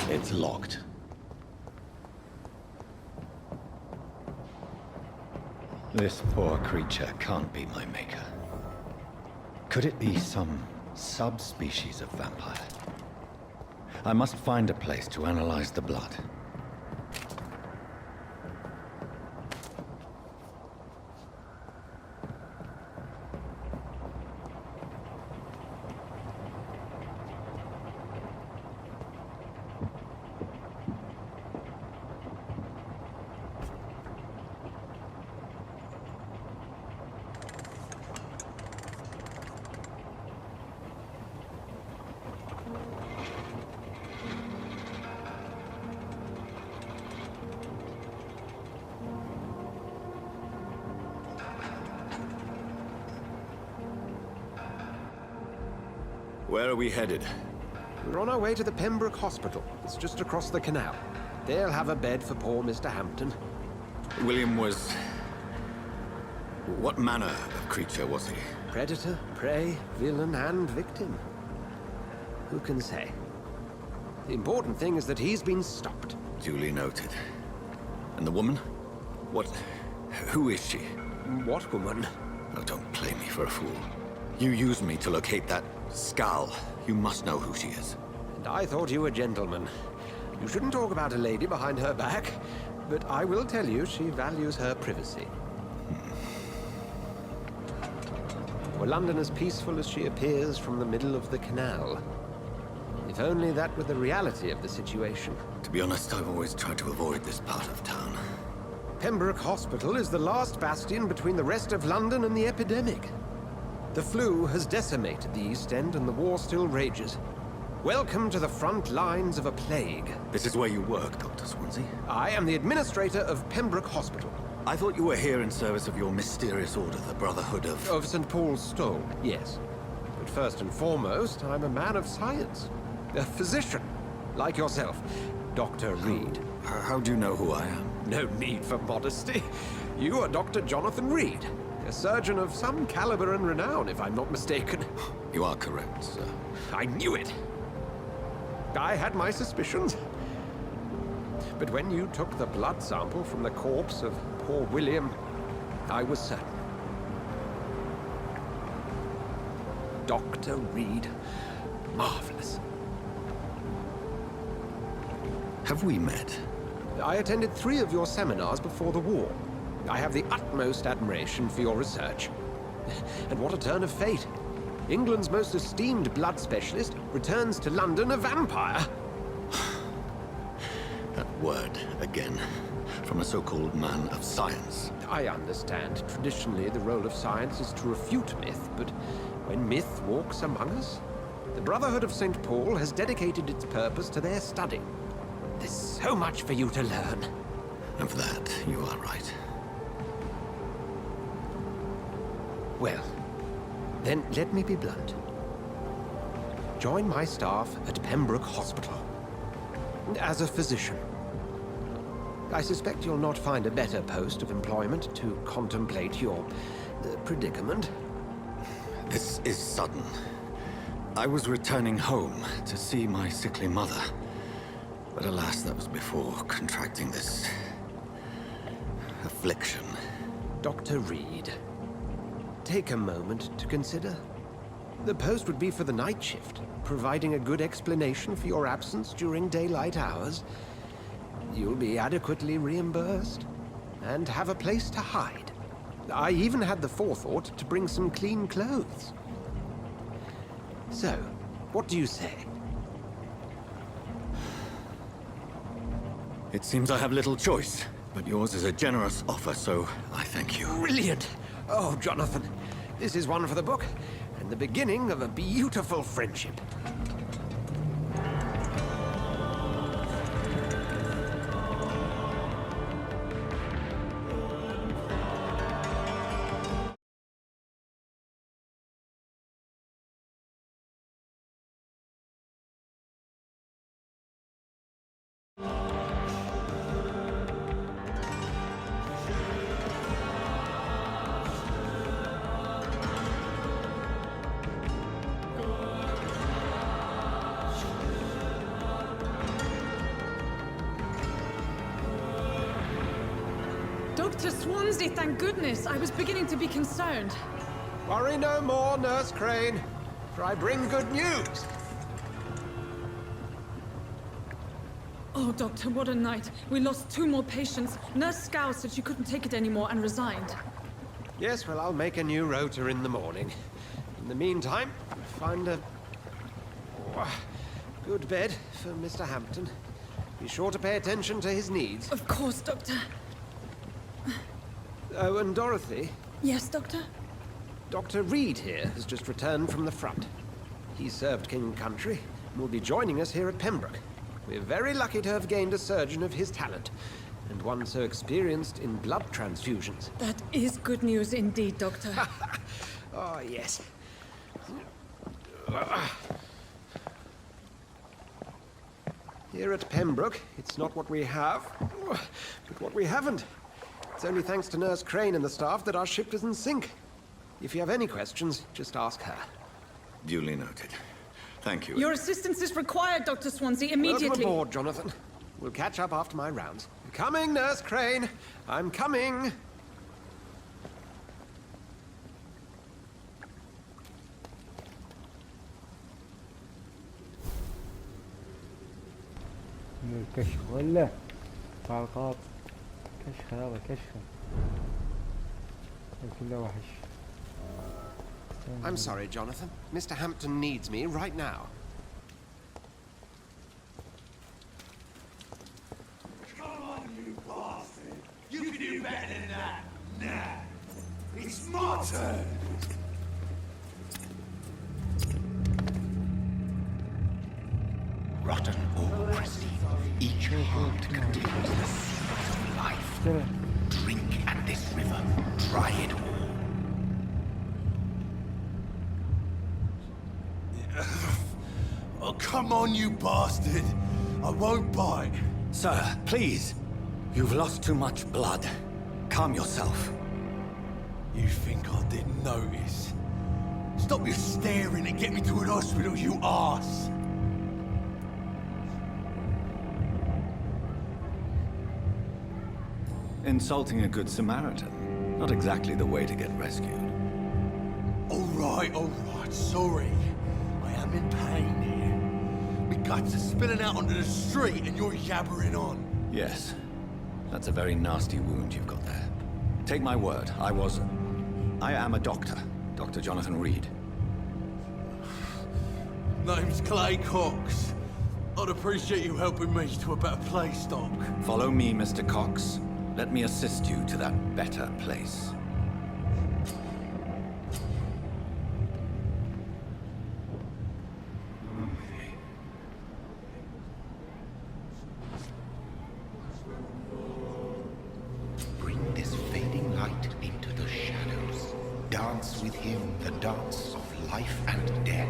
It's locked. This poor creature can't be my maker. Could it be some subspecies of vampire? I must find a place to analyze the blood. Where are we headed? We're on our way to the Pembroke Hospital. It's just across the canal. They'll have a bed for poor Mr. Hampton. William was... What manner of creature was he? Predator, prey, villain, and victim. Who can say? The important thing is that he's been stopped. Duly noted. And the woman? What... Who is she? What woman? Oh, don't play me for a fool. You used me to locate that skull. You must know who she is. And I thought you a gentleman. You shouldn't talk about a lady behind her back, but I will tell you she values her privacy. Were London as peaceful as she appears from the middle of the canal? If only that were the reality of the situation. To be honest, I've always tried to avoid this part of town. Pembroke Hospital is the last bastion between the rest of London and the epidemic. The flu has decimated the East End and the war still rages. Welcome to the front lines of a plague. This is where you work, Dr. Swansea? I am the administrator of Pembroke Hospital. I thought you were here in service of your mysterious order, the Brotherhood of... Of St. Paul's Stole, yes. But first and foremost, I'm a man of science. A physician, like yourself, Dr. Reed. How do you know who I am? No need for modesty. You are Dr. Jonathan Reed. A surgeon of some caliber and renown, if I'm not mistaken. You are correct, sir. I knew it. I had my suspicions. But when you took the blood sample from the corpse of poor William, I was certain. Dr. Reed. Marvelous. Have we met? I attended 3 of your seminars before the war. I have the utmost admiration for your research. And what a turn of fate. England's most esteemed blood specialist returns to London a vampire. That word, again. From a so-called man of science. I understand. Traditionally, the role of science is to refute myth, but when myth walks among us, the Brotherhood of St. Paul has dedicated its purpose to their study. There's so much for you to learn. And for that, you are right. Well, then let me be blunt. Join my staff at Pembroke Hospital. As a physician. I suspect you'll not find a better post of employment to contemplate your predicament. This is sudden. I was returning home to see my sickly mother. But alas, that was before contracting this... affliction. Dr. Reed, take a moment to consider. The post would be for the night shift, providing a good explanation for your absence during daylight hours. You'll be adequately reimbursed, and have a place to hide. I even had the forethought to bring some clean clothes. So, what do you say? It seems I have little choice, but yours is a generous offer, so I thank you. Brilliant! Oh, Jonathan, this is one for the book, and the beginning of a beautiful friendship. Swansea, thank goodness. I was beginning to be concerned. Worry no more, Nurse Crane, for I bring good news. Oh, Doctor, what a night. We lost 2 more patients. Nurse Scow said she couldn't take it anymore and resigned. Yes, well, I'll make a new rota in the morning. In the meantime, find a good bed for Mr. Hampton. Be sure to pay attention to his needs. Of course, Doctor. Oh, and Dorothy, Yes, Doctor? Dr. Reed here has just returned from the front. He served King and Country and will be joining us here at Pembroke. We're very lucky to have gained a surgeon of his talent, and one so experienced in blood transfusions. That is good news indeed, Doctor. Oh, yes. Here at Pembroke, it's not what we have, but what we haven't. It's only thanks to Nurse Crane and the staff that our ship doesn't sink. If you have any questions, just ask her. Duly noted. Thank you. Your assistance is required, Dr. Swansea, immediately. Welcome aboard, Jonathan. We'll catch up after my rounds. Coming, Nurse Crane. I'm coming. الكشف ولا تعليقات كشخ هذا كشخ كله وحش. I'm sorry, Jonathan. Mr. Hampton needs me right now. Come on, you bastard! You can do better than that! Nah! It's my turn! Rotten or pristine, each heart contains the secret of life. Drink at this river, try it all. Oh, come on, you bastard! I won't bite! Sir, please. You've lost too much blood. Calm yourself. You think I didn't notice? Stop your staring and get me to an hospital, you arse! Insulting a good Samaritan. Not exactly the way to get rescued. All right, sorry. I am in pain here. My guts are spilling out onto the street and you're yabbering on. Yes. That's a very nasty wound you've got there. Take my word, I am a doctor. Dr. Jonathan Reed. Name's Clay Cox. I'd appreciate you helping me to a better place, Doc. Follow me, Mr. Cox. Let me assist you to that better place. Bring this fading light into the shadows. Dance with him the dance of life and death.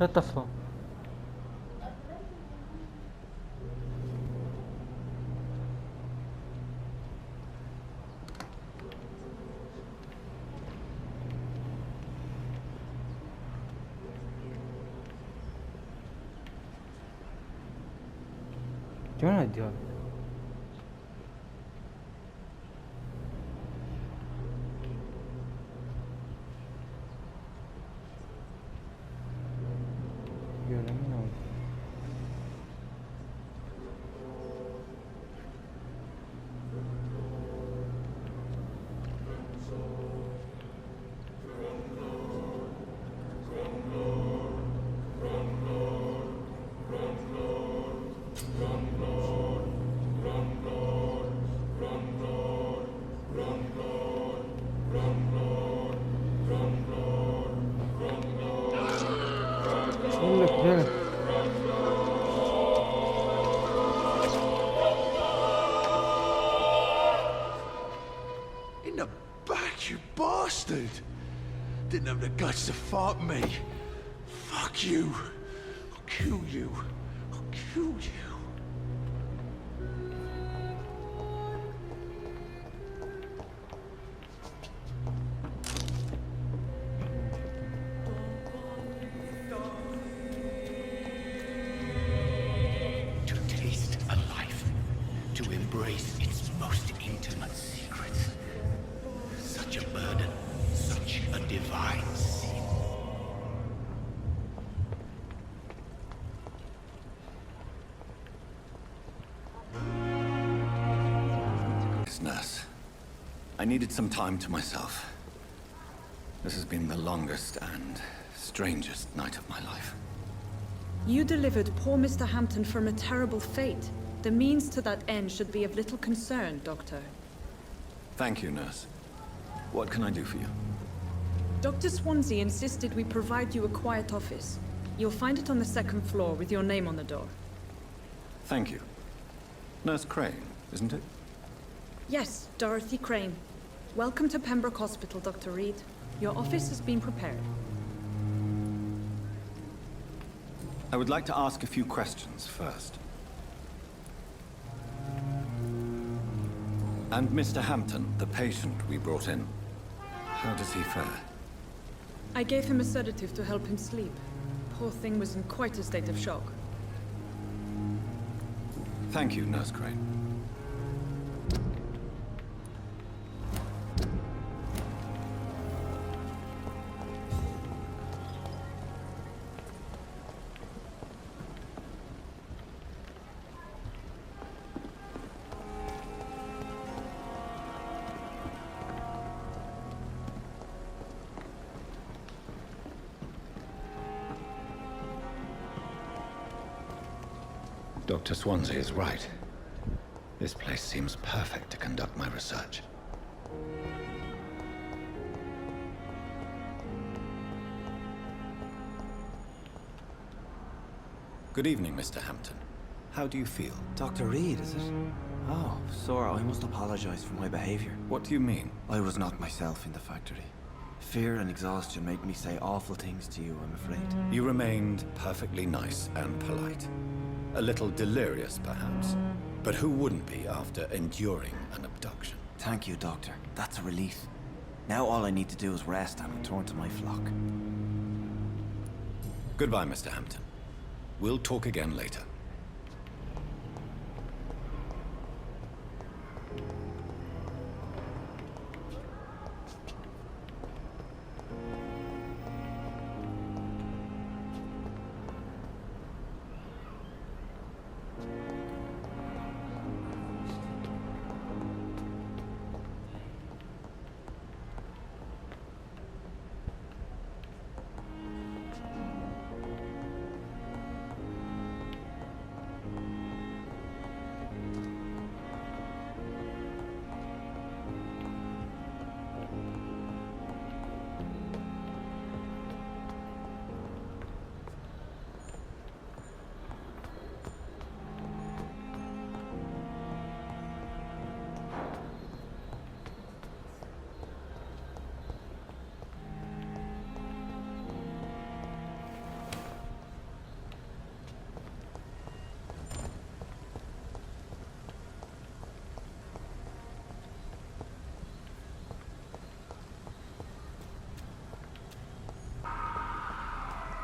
لا تفهم. جون الديار In the back, you bastard! Didn't have the guts to fight me. Fuck you. I'll kill you. I'll kill you. to embrace its most intimate secrets. Such a burden, such a divine sin. Nurse, I needed some time to myself. This has been the longest and strangest night of my life. You delivered poor Mr. Hampton from a terrible fate. The means to that end should be of little concern, Doctor. Thank you, nurse. What can I do for you? Dr. Swansea insisted we provide you a quiet office. You'll find it on the second floor with your name on the door. Thank you. Nurse Crane, isn't it? Yes, Dorothy Crane. Welcome to Pembroke Hospital, Dr. Reed. Your office has been prepared. I would like to ask a few questions first. And Mr. Hampton, the patient we brought in, how does he fare? I gave him a sedative to help him sleep. Poor thing was in quite a state of shock. Thank you, Nurse Crane. Dr. Swansea is right. This place seems perfect to conduct my research. Good evening, Mr. Hampton. How do you feel? Dr. Reed, is it? Oh, sir, I must apologize for my behavior. What do you mean? I was not myself in the factory. Fear and exhaustion make me say awful things to you, I'm afraid. You remained perfectly nice and polite. A little delirious, perhaps. But who wouldn't be after enduring an abduction? Thank you, Doctor. That's a relief. Now all I need to do is rest and return to my flock. Goodbye, Mr. Hampton. We'll talk again later.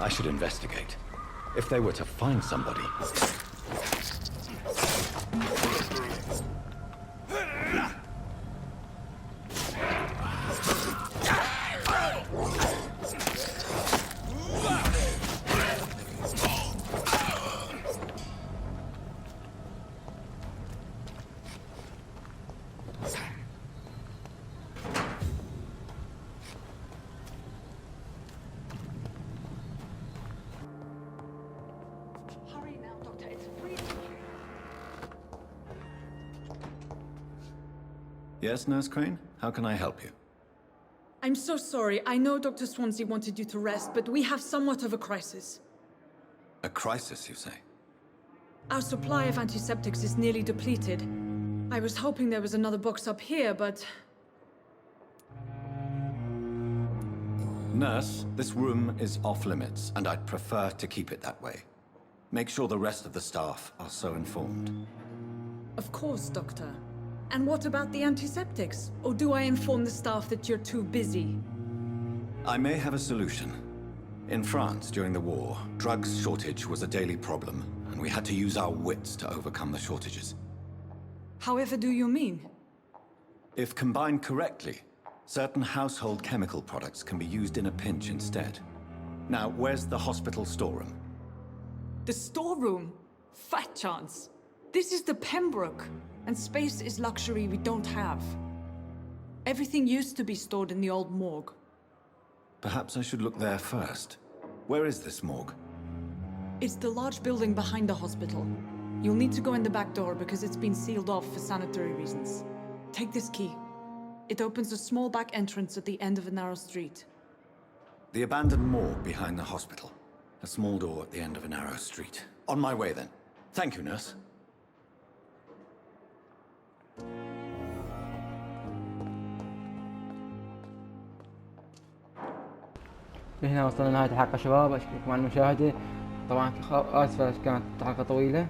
I should investigate. If they were to find somebody... Yes, Nurse Crane? How can I help you? I'm so sorry. I know Dr. Swansea wanted you to rest, but we have somewhat of a crisis. A crisis, you say? Our supply of antiseptics is nearly depleted. I was hoping there was another box up here, but... Nurse, this room is off limits, and I'd prefer to keep it that way. Make sure the rest of the staff are so informed. Of course, Doctor. And what about the antiseptics? Or do I inform the staff that you're too busy? I may have a solution. In France, during the war, drugs shortage was a daily problem, and we had to use our wits to overcome the shortages. However do you mean? If combined correctly, certain household chemical products can be used in a pinch instead. Now, where's the hospital storeroom? The storeroom? Fat chance. This is the Pembroke, and space is luxury we don't have. Everything used to be stored in the old morgue. Perhaps I should look there first. Where is this morgue? It's the large building behind the hospital. You'll need to go in the back door because it's been sealed off for sanitary reasons. Take this key. It opens a small back entrance at the end of a narrow street. The abandoned morgue behind the hospital. A small door at the end of a narrow street. On my way then. Thank you, nurse. هنا وصلنا لنهاية الحلقة شباب. أشكركم على المشاهدة. طبعا آسف كانت حلقة طويلة.